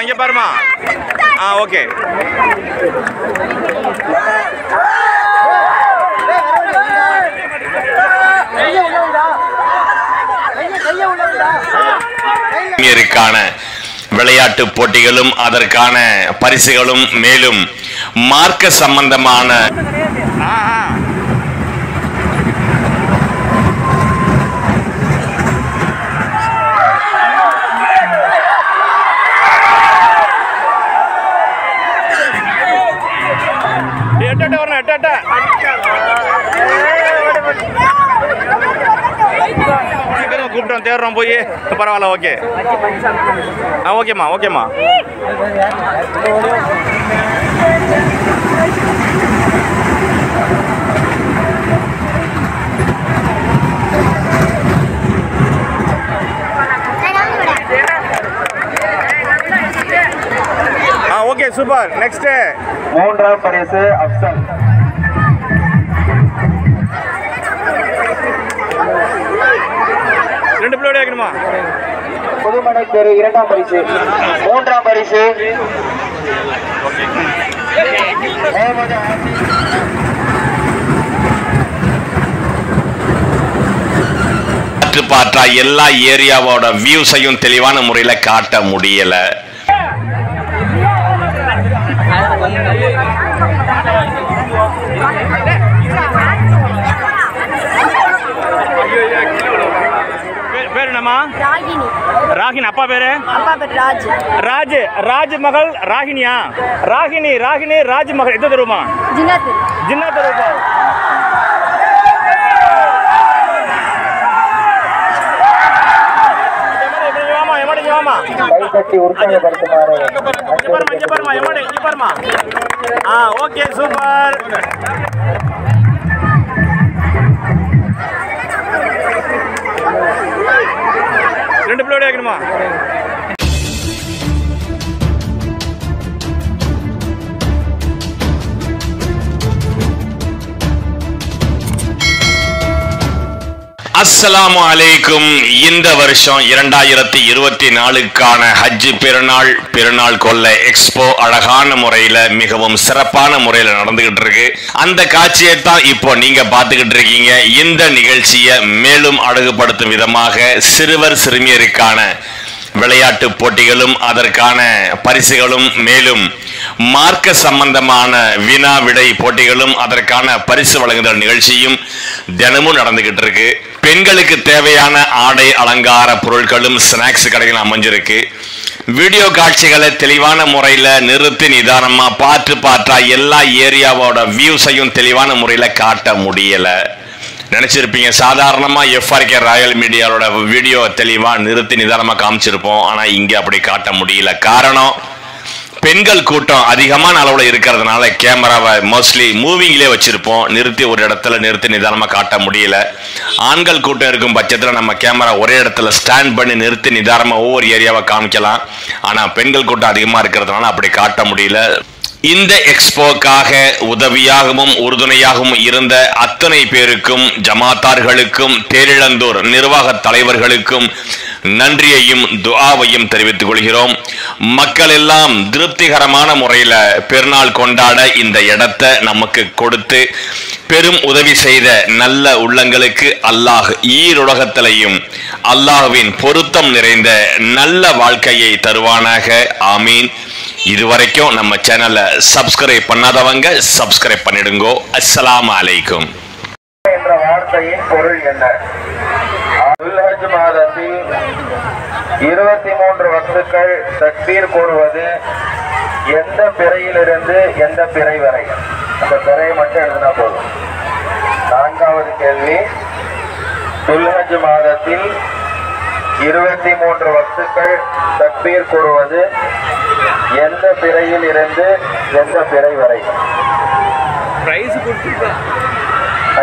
இங்க பாருமா. ஓகே. விளையாட்டு போட்டிகளும் அதற்கான பரிசுகளும் மேலும் மார்க்க சம்பந்தமான கூப்பிட்டோம் தேடுறோம் போய் பரவாயில்ல. ஓகே ஓகேம்மா ஓகேம்மா. Okay super. நெக்ஸ்ட் மூன்றாம் பரிசு அப்சல். ரெண்டு பிளேட் வைக்கணுமா? புதுமனைத்தேரு இரண்டாம் பரிசு. மூன்றாம் பரிசு பார்த்தா எல்லா ஏரியாவோட வியூஸையும் தெளிவான முறையில காட்ட முடியல. பேர் என்னமா? ராகினி. ராகினி. அப்பா பேரு? அப்பா பேர் ராஜ். ராஜ். ராஜ் மகள் ராகினியா? ராகினி. ராகினி ராஜ் மகள். எது தருமா? ஜின்னாத். ஜின்னாத் தருமா? Okay super. ரெண்டு பிளேட் வைக்கணுமா? அஸ்ஸலாமு அலைக்கும். இந்த வருஷம் 2024க்கான ஹஜ் பெருநாள் கொள்ள எக்ஸ்போ அழகான முறையில மிகவும் சிறப்பான முறையில நடந்துகிட்டு இருக்கு. அந்த காட்சியை தான் இப்போ நீங்க பார்த்துக்கிட்டு இருக்கீங்க. இந்த நிகழ்ச்சியை மேலும் அழகுபடுத்தும் விதமாக சிறுவர் சிறுமியருக்கான விளையாட்டு போட்டிகளும் அதற்கான பரிசுகளும் மேலும் மார்க்க சம்பந்தமான வினா விடை போட்டிகளும் அதற்கான பரிசு வழங்குதல் நிகழ்ச்சியும் தினமும் நடந்துகிட்டு இருக்கு. பெண்களுக்கு தேவையான ஆடை அலங்கார பொருட்களும் ஸ்நாக்ஸ் கடைகள் அமைஞ்சிருக்கு. வீடியோ காட்சிகளை தெளிவான முறையில நிறுத்தி நிதானமா பார்த்தா எல்லா ஏரியாவோட வியூஸையும் தெளிவான முறையில காட்ட முடியல. நினைச்சிருப்பீங்க சாதாரணமா எஃப்ஆர்கே ராயல் மீடியாவோட வீடியோ தெளிவா நிறுத்தி நிதானமா காமிச்சிருப்போம். ஆனா இங்க அப்படி காட்ட முடியல. காரணம், பெண்கள் கூட்டம் அதிகமான அளவுல இருக்கிறதுனால கேமராவை மோஸ்ட்லி மூவிங்லேயே வச்சிருப்போம். நிறுத்தி ஒரு இடத்துல நிறுத்தி நிதானமா காட்ட முடியல. ஆண்கள் கூட்டம் இருக்கும் பட்சத்துல நம்ம கேமரா ஒரே இடத்துல ஸ்டாண்ட் பண்ணி நிறுத்தி நிதானமா ஒவ்வொரு ஏரியாவை காமிக்கலாம். ஆனா பெண்கள் கூட்டம் அதிகமா இருக்கிறதுனால அப்படி காட்ட முடியல. இந்த எக்ஸ்போக்காக உதவியாகவும் உறுதுணையாகவும் இருந்த அத்தனை பேருக்கும், ஜமாத்தார்களுக்கும், தேரிழந்தூர் நிர்வாக தலைவர்களுக்கும் நன்றியையும் துஆவையும் தெரிவித்துக் கொள்கிறோம். மக்கள் எல்லாம் திருப்திகரமான முறையில் பெருநாள் கொண்டாட இந்த இடத்தை நமக்கு கொடுத்து பெரும் உதவி செய்த நல்ல உள்ளங்களுக்கு அல்லாஹ் ஈருலகத்திலையும் அல்லாஹ்வின் பொருத்தம் நிறைந்த நல்ல வாழ்க்கையை தருவானாக. ஆமீன். இதுவரைக்கும் நம்ம சேனலை சப்ஸ்கிரைப் பண்ணாதவங்க சப்ஸ்கிரைப் பண்ணிடுங்கோ. அஸ்ஸலாமு அலைக்கும். என்ற வார்த்தையின் பொருள் என்ன? துல்ஹஜ் மாதத்தில் 23 வக்துக்கள் தக்பீர் கூறுவது எந்த பிறையிலிருந்து எந்த பிறை வரை? அந்த பிறையை மட்டும் எழுதினா போதும். நான்காவது கேள்வி, துல்ஹஜ் மாதத்தில் 23 வக்துக்கள் தக்பீர் கூறுவது எந்த பிறையில் இருந்து எந்த பிறை வரை?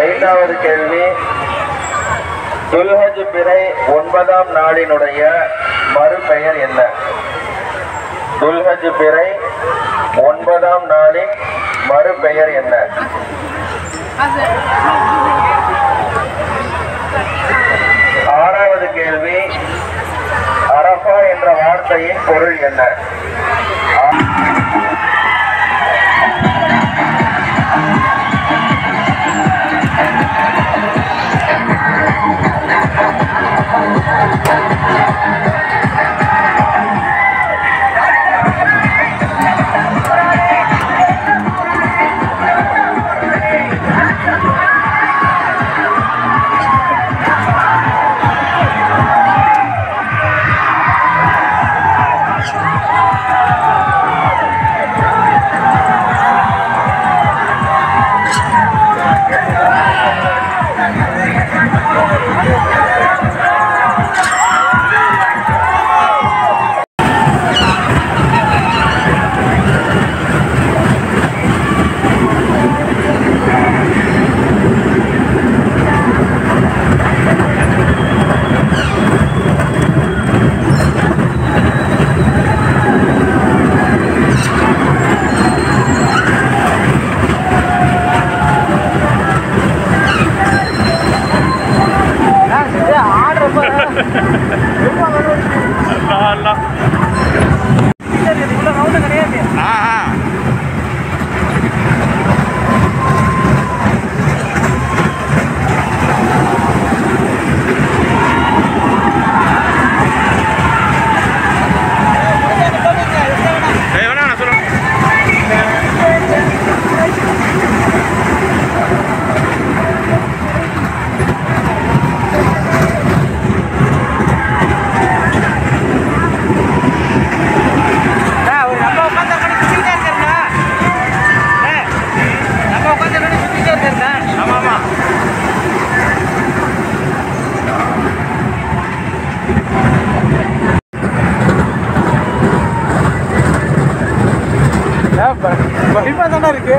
ஐந்தாவது கேள்வி, துல்ஹஜ் பிறை 9ஆம் நாளினுடைய மறுபெயர் என்ன? துல்ஹஜ் பிறை 9ஆம் நாளின் மறுபெயர் என்ன? ஆறாவது கேள்வி, அரபா என்ற வார்த்தையின் பொருள் என்ன? பயமா தானே இருக்கு.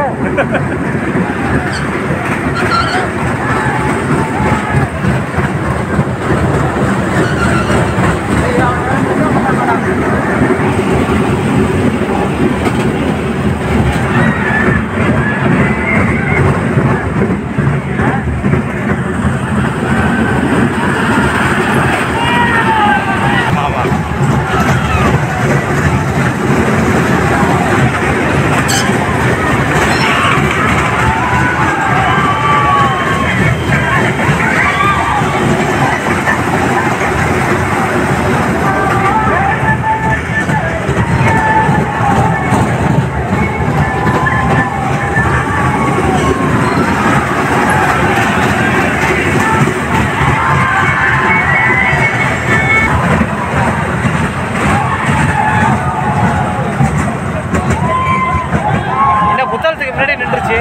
முன்னாடி நின்றுச்சு.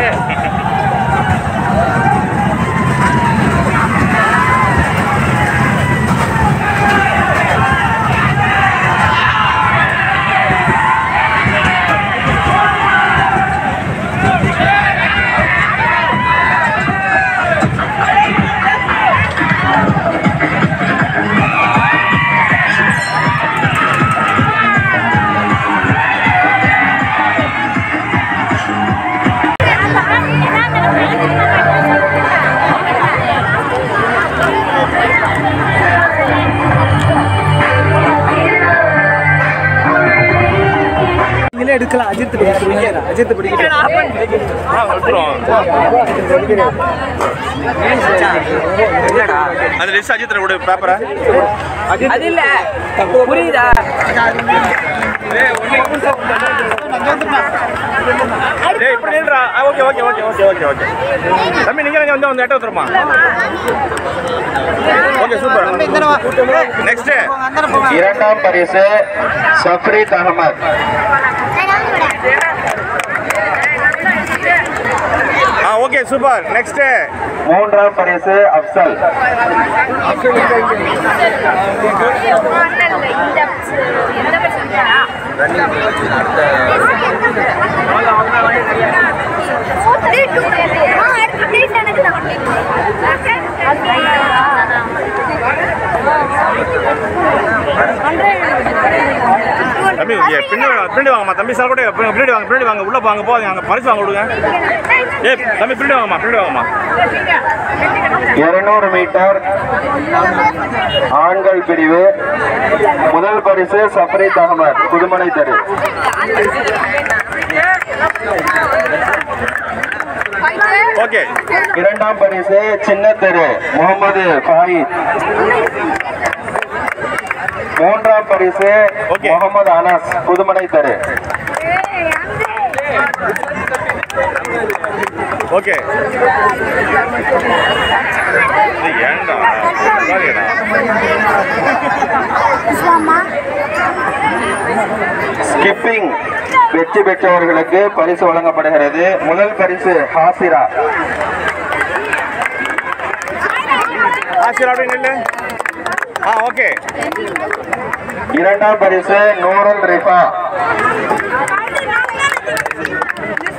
எடுக்கலாம். அஜித் பிடிக்கிறேன். அது லிஸ்ட் அஜித் கூட பேப்பரா அது இல்ல புரியுதா? இப்படி நின்றா. Okay okay okay okay okay okay தம்பி நீங்க வந்து எட்ட வந்துருமா? Okay super. நெக்ஸ்ட் இரண்டாம் பரிசு Safreeth Ahmed. Okay super. Next மூன்றாம் பரிசு அப்சல். பின்னாடி பின்னாடி வாங்கம்மா தம்பி சார் கூட பின்னாடி வாங்க உள்ள வாங்க போங்க அங்கே பரிசு வாங்க விடுங்க. தம்பி பின்னாடி வாங்கம்மா 200 மீட்டர் ஆண்கள் பிரிவு முதல் பரிசு சஃப்ரீத் அகமது புதுமனை தெரு. ஓகே. இரண்டாம் பரிசு சின்ன தெரு முகமது ஃபாயித். மூன்றாம் பரிசு முகமது அனஸ் புதுமனை தெரு. ஓகே. ஏண்டா ஸ்கிப்பிங் வெற்றி பெற்றவர்களுக்கு பரிசு வழங்கப்படுகிறது. முதல் பரிசு ஹாசிரா. ஓகே. இரண்டாம் பரிசு நூருல் ரிஃபா.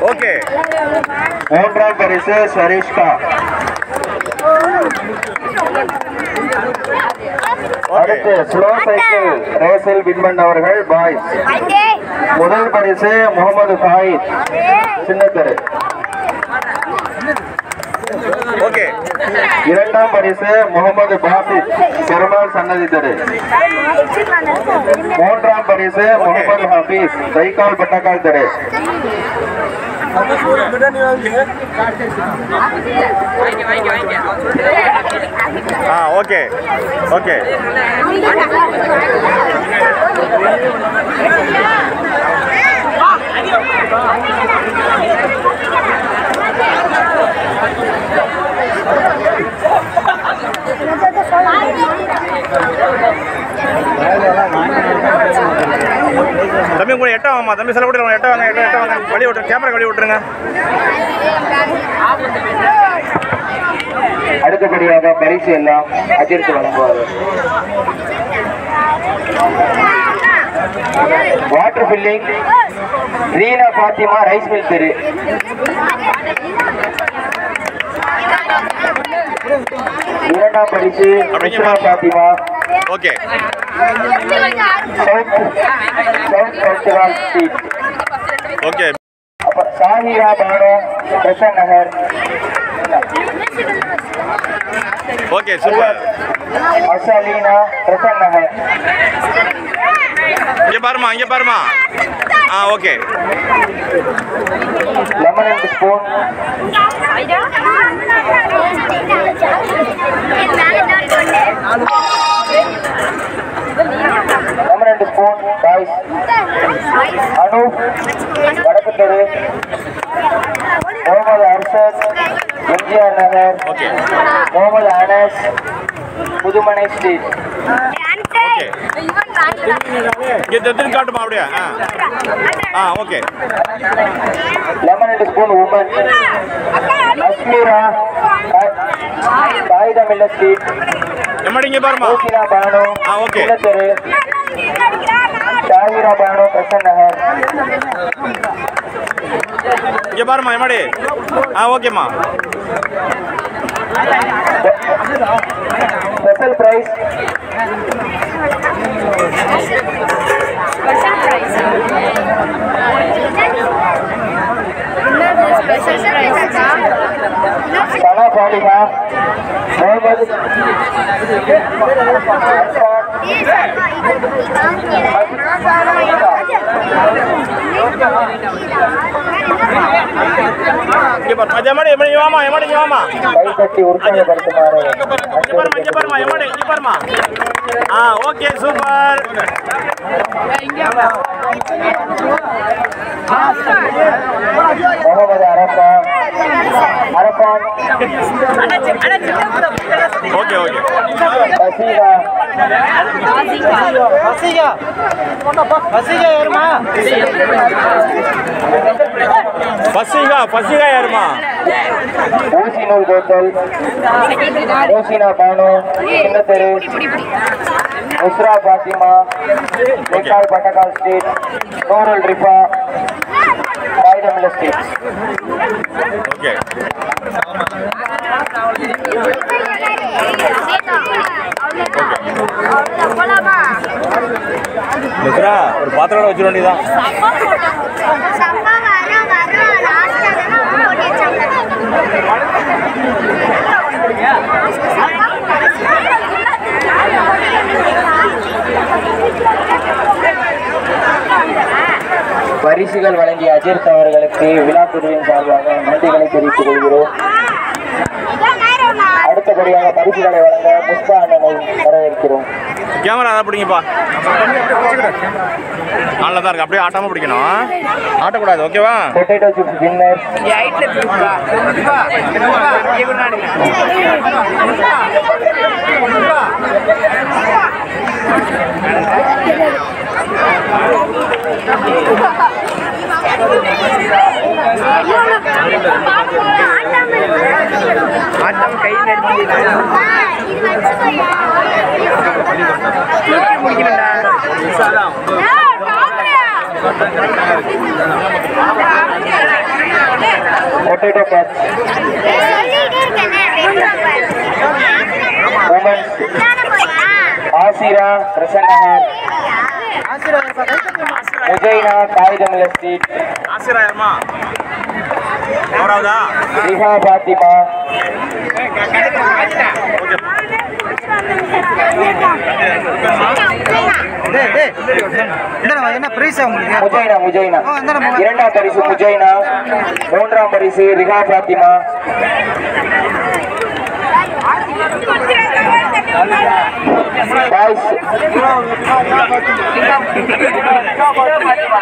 ஓகே. மூன்றாம் பரிசு ஷரீஷ்கா. அடுத்து ஸ்லோ சைக்கிள் ரேஸில் வின் பண்ணவர்கள் பாய்ஸ். முதல் பரிசு முகமது ஃபாயித் சின்னத்தரு. ஓகே. இரண்டாம் பரிசு முகமது பாசித் பெருமாள் சன்னதி தெரு. மூன்றாம் பரிசு முகமது ஹபீஸ் தைக்கால் பட்டக்கால் தெரு. ஓகே. ஓகே. தம்பி கூட எட்ட வாங்கம்மா தம்பி சொல்ல கூட எட்ட வாங்க வழி விட்டுருங்க கேமரா வழி விட்டுருங்க. அடுத்தபடியாக பரிசு எல்லாம் அஜித் வழங்குவார். Water filling Reena Fathima rice mill தெரு. இரண்டாம் பரிசு Misra Fathima. Okay. South cultural street. Okay. Sahira Bano Prasan Nagar. Okay super. Asalina Prasan Nagar. இங்க பாருமா. Okay. Lemon and spoon. Lemon and spoon boys. Anu வடக்கு தெரு. முகமது அர்ஷத் எம்ஜிஆர் நகர். முகமது அனஸ் புதுமனை ஸ்ட்ரீட். காட்டுமா அப்படியே. Okay. Lemon and spoon women. Asmeera காகிதமில்ல ஸ்ட்ரீட். இங்க பாருமா. ஓசினா பானு ஓகே. தெரு. ஷாஹிரா பானு பிரசன் நகர். இங்க பாருமா எம்மாடி. ஓகேம்மா. ஸ்பெஷல் பிரைஸ் சனா பாலிகா முகமது கைப்பற்றி உற்சாகப்படுத்துமாறு. Okay super. Mohammed Arafan. Okay. Okay. Pasika யாருமா. ஊசி நூல் கோத்தல். ஓசினா பானு சின்ன தெரு. முஸ்ரா பாத்திமா தைக்கால் பட்டக்கால் ஸ்ட்ரீட். நூருல் ரிஃபா காகிதமில்ல ஸ்ட்ரீட். ஓகே. ஒரு பாத்திரம் வச்சிட வேண்டியதான். பரிசுகள் வழங்கிய அஜித் அவர்களுக்கு விழா குழுவின் சார்பாக நன்றிகளை தெரிவித்துக் கொள்கிறோம். அடுத்தபடியாக பரிசுகளை வழங்க புஷ்பா அண்ணனை வரவேற்கிறோம். கேமரா அதை பிடிங்கப்பா. நல்லா தான் இருக்கு. அப்படியே ஆட்டாம பிடிக்கணும், ஆட்டக்கூடாது. ஓகேவா? பொட்டேட்டோ சிப்ஸ் வின்னர் ஆட்டம் கை பொட்டேட்டோ பப்ஸ் ஆசிரா பிரசன்னஹர் முஜைனா காகிதமில்ல ஸ்ட்ரீட் ஆசிராயமா அவராவதா ரிஹா பாத்திமா என்ன பிரைஸ் உங்களுக்கு? முஜைனா இரண்டாம் பரிசு முஜைனா, மூன்றாம் பரிசு ரிஹா பாத்திமா, பாய்ஸ்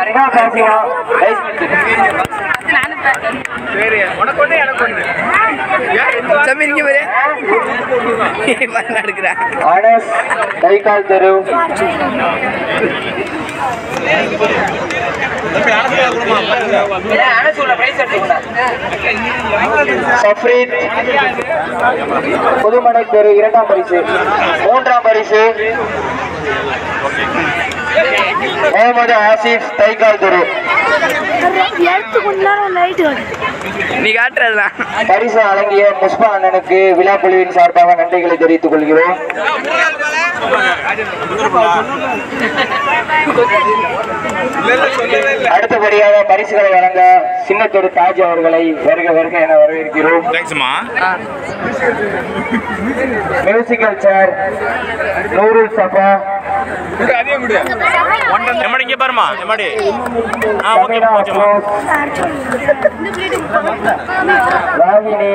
ரிஹா பாத்திமா அனஸ் கைகால் தெரு சஃப்ரீத் புதுமனை தெரு இரண்டாம் பரிசு, மூன்றாம் பரிசு முகமது ஆசிப் தைகால் தெரு. நீ காட்டுறதுதான் பரிசு வழங்கிய புஷ்பா அண்ணனுக்கு விழா குழுவின் சார்பாக நன்றிகளை தெரிவித்துக் கொள்கிறோம். அடுத்தபடியாக பரிசுகளை வழங்க சின்னத்தொரு தாஜ் அவர்களை வருக வருக என வரவேற்கிறோம். மியூசிக்கல் சேர் நூருல் சபா இங்க பாருமா எம்மாடி. ராகினி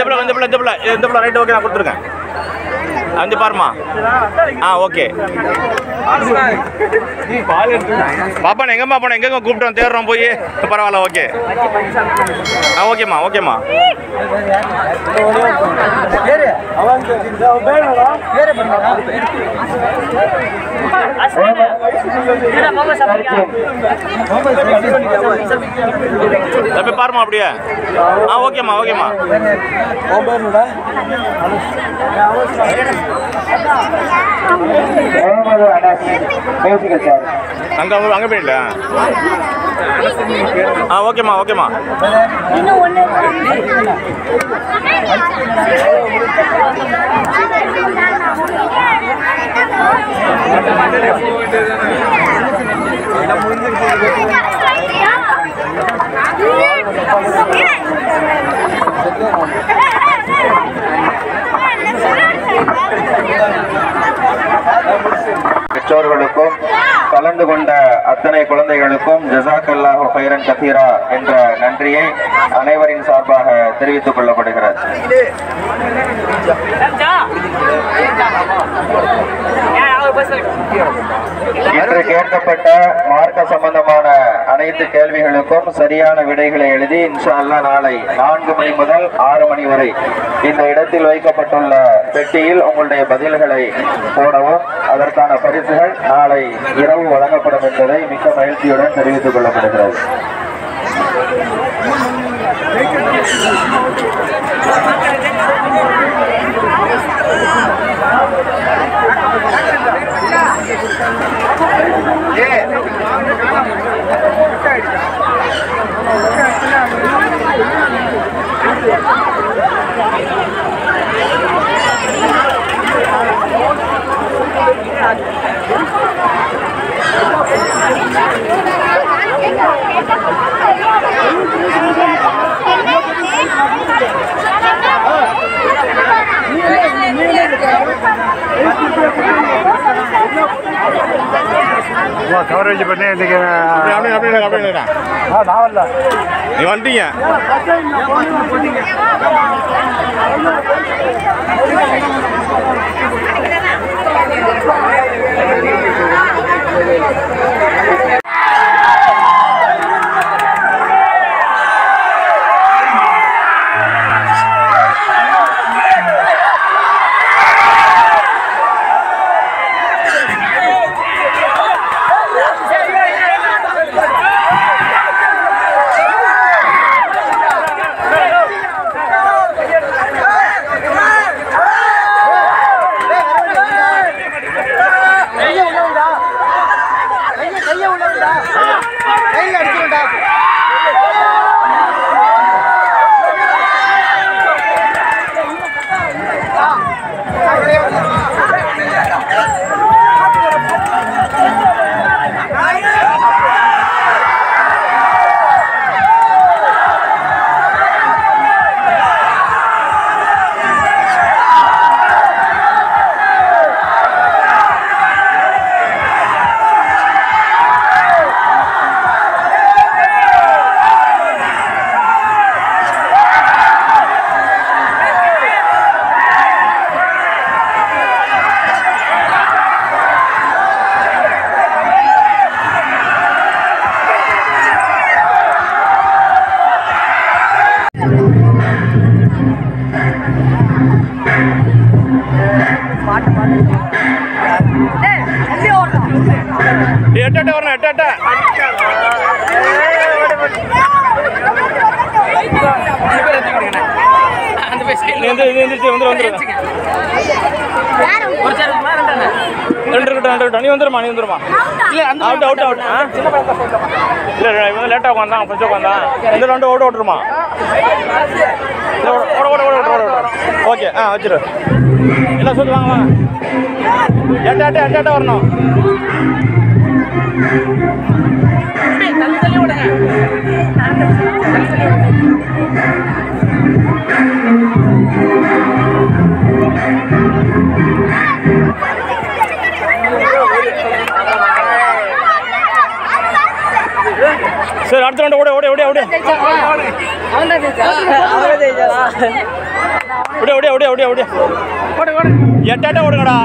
இந்த பிள்ளை ரைட். ஓகே, நான் கொடுத்துருக்கேன். வந்து பாருமா. ஓகே பாப்பா, எங்கம்மா போனேன்? எங்கெங்க கூப்பிட்டோம், தேடுறோம் போய். பரவாயில்ல, ஓகே. ஓகேம்மா ஓகேம்மா. தம்பி பாருமா அப்படியே. ஓகேம்மா ஓகேம்மா. முகமது அனஸ் மியூசிக்கல் சேர் அங்கே போயிடல. ஓகேம்மா ஓகேம்மா. பெற்றோர்களுக்கும் கலந்து கொண்ட அத்தனை குழந்தைகளுக்கும் ஜஸாக்கல்லாஹு ஹைரன் கதீரா என்ற நன்றியை அனைவரின் சார்பாக தெரிவித்துக் கொள்ளப்படுகிறது. இன்று கேட்கப்பட்ட மார்க்க சம்பந்தமான அனைத்து கேள்விகளுக்கும் சரியான விடைகளை எழுதி இன்ஷா அல்லாஹ் நாளை 4 மணி முதல் 6 மணி வரை இந்த இடத்தில் வைக்கப்பட்டுள்ள பெட்டியில் உங்களுடைய பதில்களை போடவும் அதற்கான பரிசுகள் நாளை இரவு வழங்கப்படும் என்பதை மிக்க மகிழ்ச்சியுடன் தெரிவித்துக் கொள்ளப்படுகிறது. கவரேஜ் பண்ணி இன்னைக்கு நீ வந்துட்டீங்க. லேட்டா உட்காந்தான் கொஞ்சம் உட்காந்தான் இந்த ரெண்டு ஓட ஓட்டுருமா ஓகே வச்சிரு என்ன சொல்லுவாங்க எட்டாட்ட வரணும் சரி அடுத்த ரெண்டு ஓட ஓட ஓட ஓட ஓட ஓட ஓட ஓட எட்டாட்ட ஓடுங்கடா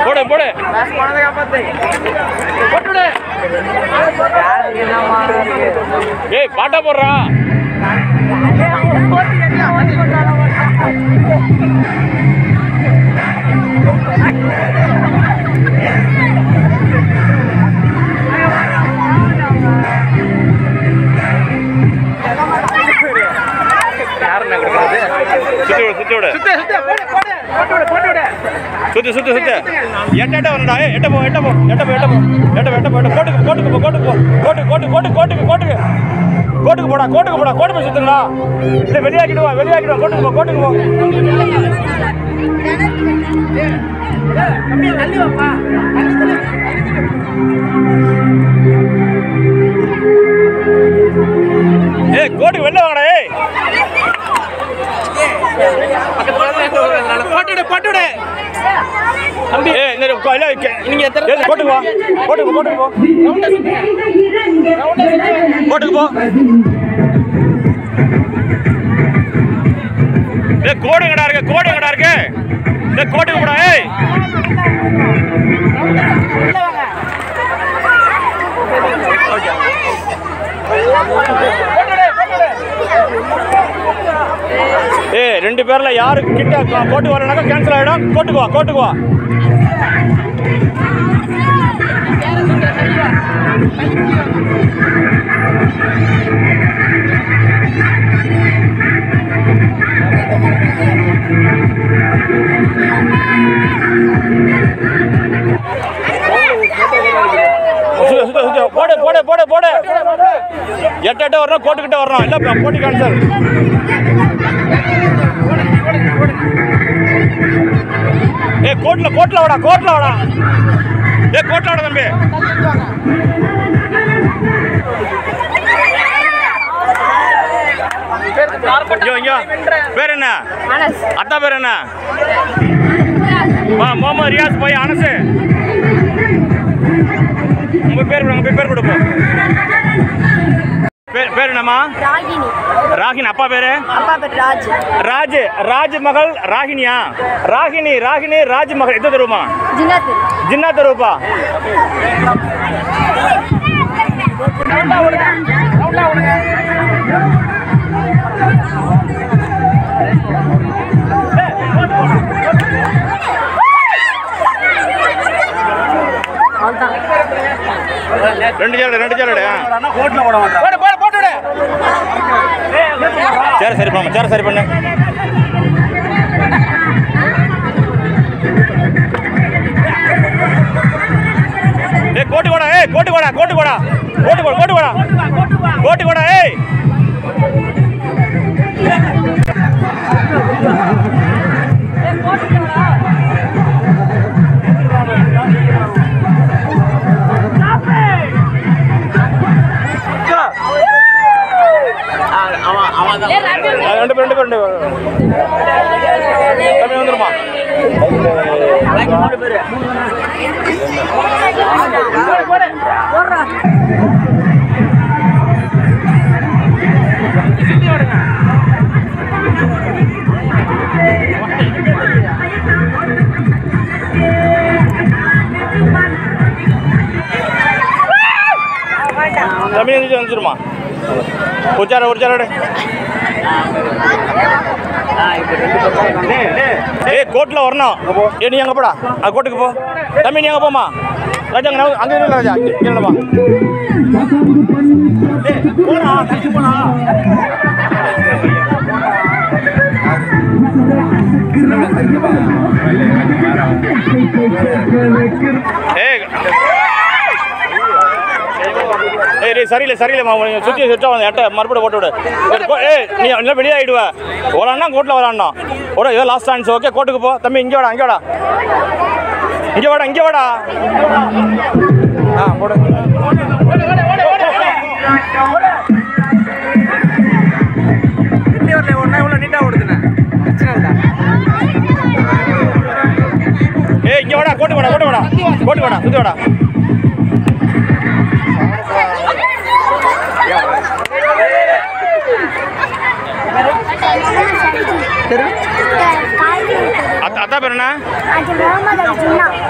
போடு போடு ஏய் பாட்டா போடுறா சுத்து சுத்து சுத்து எட்ட வரடா எட்ட போ எட்ட போ எட்ட போ எட்ட போ எட்ட எட்ட போ கோட்டுக்கு கோட்டுக்கு போ கோட்டுக்கு போ கோட்டுக்கு கோட்டுக்கு கோட்டுக்கு கோட்டுக்கு போடா கோட்டுக்கு போடா கோட்டு போய் சுத்துங்களா இல்லை வெளியாக்கிடுவா கோட்டுக்கு போ கோட்டுக்கு போ ஏய் கோட்டுக்கு வெளில வாங்கடா ஏய் போட்டுடு தம்பி இந்த நீங்க கோட்டுக்கு வா கோட்டுக்கு போ கோட்டுக்கு போ கோடுங்கடா இருக்கு கோட்டுக்கு போடா ஏய் ஏய் ரெண்டு பேர்ல யாருக்கு கிட்ட கோட்டுக்கு வரலனாக்கா கேன்சல் ஆயிடும் கோட்டுக்கு வா போடு போடு போடு 8 வரணும் கோட்டுக்கிட்ட வரணும் இல்லை போட்டி கேன்சல் கோட்ல வாடா கோட்ல வாடா தம்பி பேர் என்ன அத்தா பேர் என்ன முகமது ரியாஸ் போய் அனசு உங்க பேர் கொடுப்போம் பேர் என்னம்மா ராகினி அப்பா பேரு ராஜ் மகள் ராகினியா ராகினி ராஜ் மகள் எந்த தருவமா ஜின்னா தருவப்பா ரெண்டு சேரடு சேர சரி பண்ணு கோட்டு ஏய் ரெண்டு வந்துருமா தம்பி வந்துருமா உச்சார கோட்ல வரணும் நீ அங்க போடா கோட்டுக்கு போ தம்பி நீ அங்க போமா ராஜா அங்க ராஜா இல்லப்பா சரியில்லைம்மா சுற்றி சுற்றா வந்து எட்ட மறுபடியும் போட்டு விடு நீ எல்லாம் வெளியே ஆகிடுவ விளாட்னா கோட்டில் விளாட்ணும் ஒரு ஏதோ லாஸ்ட் சான்ஸ் ஓகே கோட்டுக்கு போ தம்பி இங்கே வாடா போடு இவ்வளோ நீட்டாக ஓடுதுண்ணே இங்கே வாடா கோட்டு வாடா சுற்றி வாடா அத்தா பேர் என்ன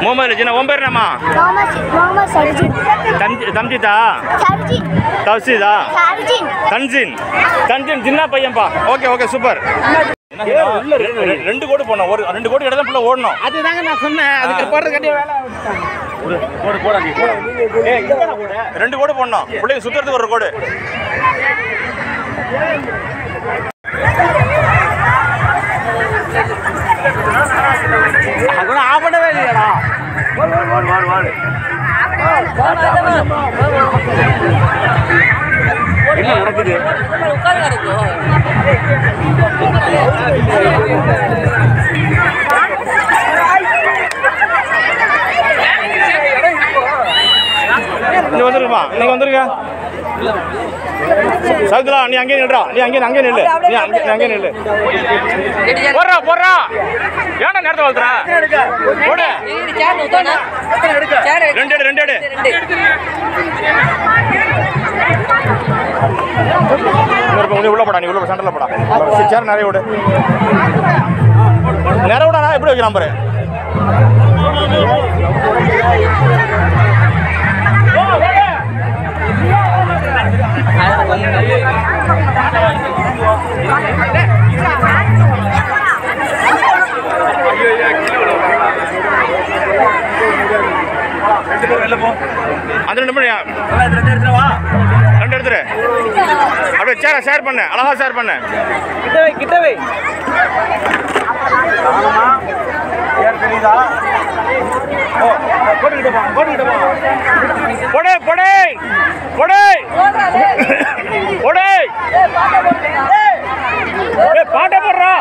முகமது ஜின்னா உன் பேர் என்னம்மா தம்ஜிதா தவ்சீதா தன்ஜின் ஜின்னா பையன்பா ஓகே சூப்பர் ரெண்டு கோடு போனோம் ஒரு 2 கோடி இடத்துல பிள்ளை ஓடணும் அதுதாங்க நான் சொன்னேன் அதுக்கு போடுறது கட்டி வேலை 2 கோடு போடணும் பிள்ளைங்க சுத்துறதுக்கு ஒரு கோடு அது ஆபடவே இல்லையாடா என்ன நடக்குது நீங்க வந்துருங்க சகுலா நீ அங்கே நில்றா நீ அங்கே நில்லு போடுறா ஏன்னா நேரத்தை வளர்த்துறா போடு ரெண்டு எடு நீ உள்ள போடா சென்டர்ல போடா சேர் நிறைய விடு எப்படி வைக்கிறான் பாரு அந்த 2 மணி 2 எடுத்துரு அப்படியே சேர ஷேர் பண்ணு அழகா ஷேர் பண்ணு கிட்டவே தெரியுதா பாட்டை போடுறா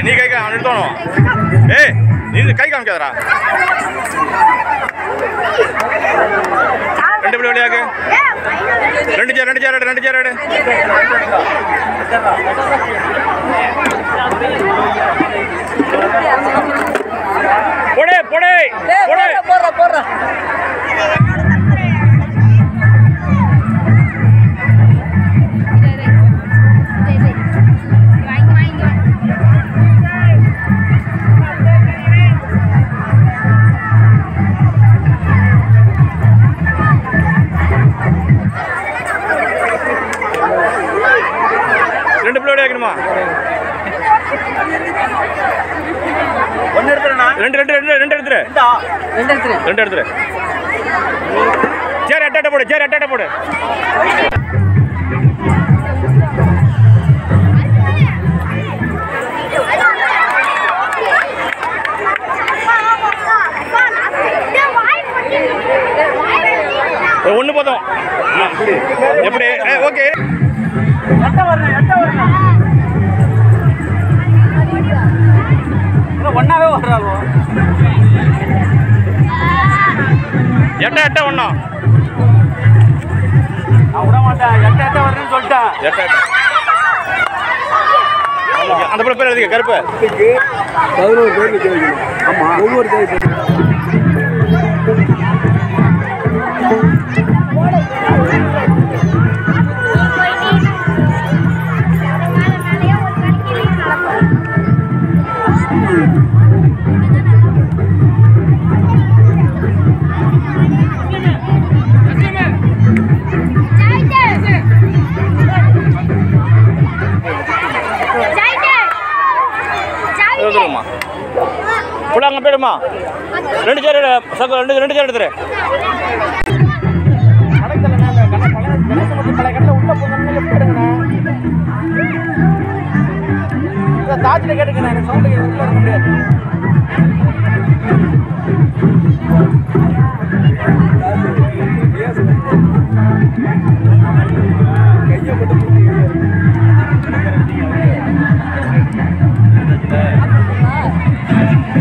நீ கை அவன் எடுத்தோணும் நீ கை காமிக்காதரா ரெண்டு பிள்ளை விளையாக்கு ரெண்டு சேர் எடு போடே ரெண்டு பிள்ளை விளையாக்கணுமா ரெண்டு எடுத்துரு சேர் எட்டாட்ட போடு ஒண்ணு போதும் எப்படி ஓகே ஒன்னாவே வர்றாளோ எட்ட ஒண்ணா நான் விட மாட்டேன் எட்ட வருதுன்னு சொல்லிட்டேன் அந்த பேர் எழுதிக்க கருப்பு 11 பேர் நிற்க ஆமா ஒவ்வொரு பேர் அங்கே போயிடுமா ரெண்டு சேர் எடுத்துரு தாஜில் கேட்டுக்கண்ணா எனக்கு சவுண்டு உள்ள வர முடியாது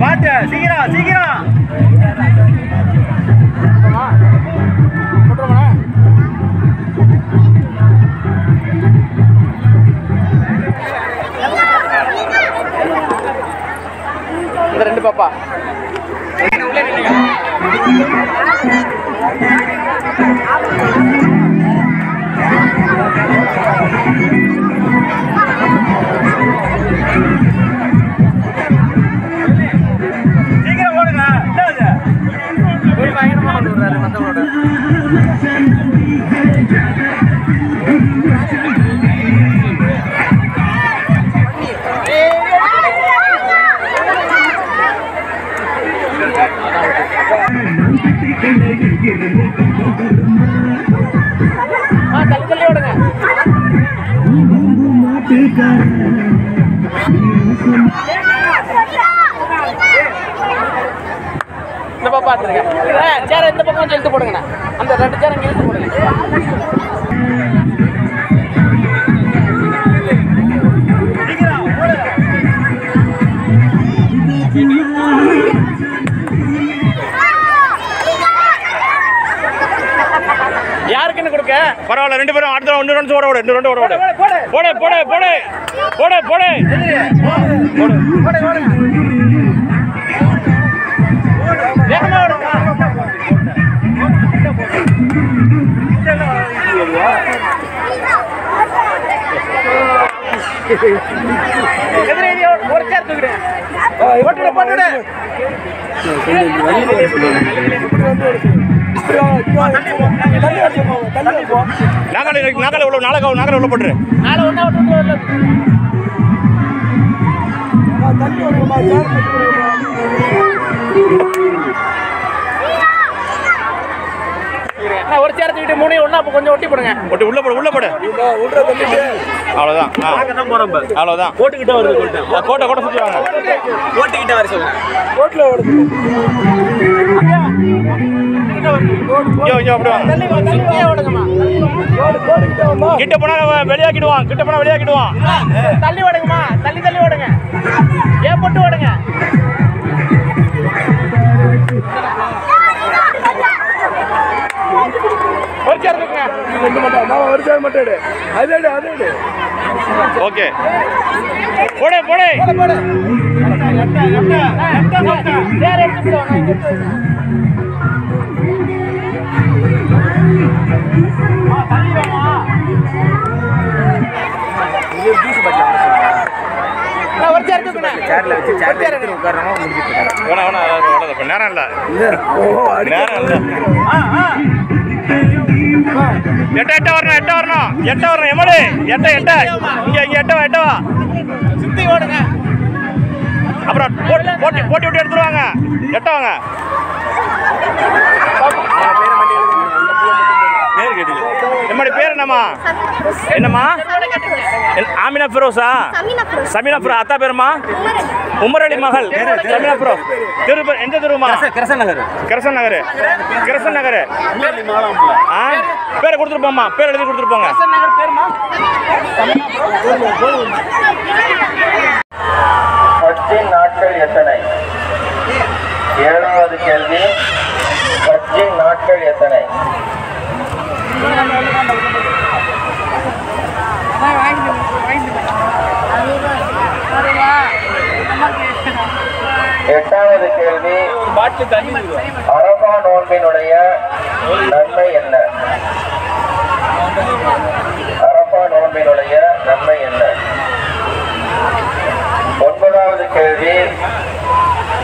பாட்டு சீக்கிரம் இந்த ரெண்டு பாப்பா சீக்கிரம் ஓடுங்க ஒரு பயங்கரமா கொண்டு வர்றாரு மத்தவங்களோட தள்ளி ஓடுங்க இந்த பக்கம் பார்த்துருங்க சேர இந்த பக்கம் கொஞ்சம் இழுத்து போடுங்கண்ணா அந்த ரெண்டு சேர் இங்கே இழுத்து போடுங்க யாருக்குன்னு கொடுக்க பரவாயில்ல ரெண்டு பேரும் அடுத்த ஒன்று ரெண்டு ஓட ஓடு ரெண்டு ஓட ஓடு போடு போடு போடு போடு போடு போடு வேகமா ஓடுங்க ஒரு சேர் தூக்கிடு போட்டுடு போட்டுடு நாங்க நாக்கால உள்ள போட்டுரு. நாளை ஒன்றா விட்டு தள்ளி வருங்கம்மா, சேர் தள்ளி வருங்கம்மா. ஒரு சேரத்தை விட்டு மூணு ஒன்றா கொஞ்சம் ஒட்டி போடுங்க. உள்ள போடு உள்ள தள்ளிட்டு அவ்வளோதான். அவ்வளோதான். போட்டுக்கிட்டே வருது. கோட்டை சுற்றி வாங்க. ஓட்டிக்கிட்ட வர சொல்லுங்க. ரோட்ல வருது. இங்கே அப்படி வாங்க. கிட்ட போனா வெளியாக்கிடுவான். தள்ளி ஓடுங்கம்மா, தள்ளி ஓடுங்க. ஏன் போட்டு ஓடுங்க. ஒரு சேர் இருக்குங்க. ஒரு சேர் மட்டும் அதே ஓகே போடு. சேர் எடுத்துட்டு வாங்க. ஒரு சேர் இருக்குண்ணே. சேர்ல வச்சு சேர்ல உட்காரணும். வேணாம் நேரம் இல்லை. எட்ட வரணும். எமலு எட்ட இங்க வா. சுத்தி ஓடுங்க. அப்புறம் போட்டி விட்டு எடுத்துருவாங்க. எட்ட வாங்க. நம்மளுடைய பேர் என்னம்மா? ஆமினா ஃபிரோஸா? சமீனா ஃபிரோ. அத்தா பேருமா? உமர் அலி மகள் சமீனா ஃபிரோ. தெரு பேர் எந்த தெருமா? கிரசன் நகர். பேரை கொடுத்துருப்போம்மா. பேர் எழுதி கொடுத்துருப்போங்க. ஹஜ்ஜின் நாட்கள் எத்தனை? 7வது கேள்வி. ஹஜ்ஜின் நாட்கள் எத்தனை? 8வது கேள்வி. அரபா நோன்பினுடைய நன்மை என்ன? அரபா நோன்பினுடைய நன்மை என்ன? 9வது கேள்வி.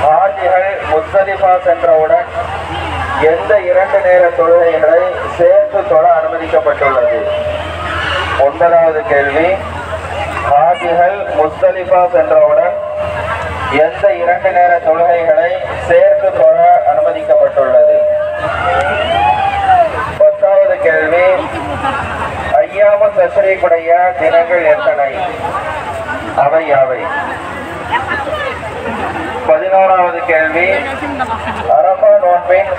ஹாஜிகள் முஸ்தலிஃபா சென்றவுடன் எந்த 2 நேர தொழுகைகளை சேர்த்து தொழ அனுமதிக்கப்பட்டுள்ளது? 9வது கேள்வி. ஹாஜிகள் முஸ்தலிஃபா சென்றவுடன் எந்த 2 நேர தொழுகைகளை சேர்த்து தொழ அனுமதிக்கப்பட்டுள்ளது? 10வது கேள்வி. ஐயாமு தஷ்ரீக்குடைய தினங்கள் எத்தனை? அவை யாவை? 11வது கேள்வி. அரபா நோன்பின்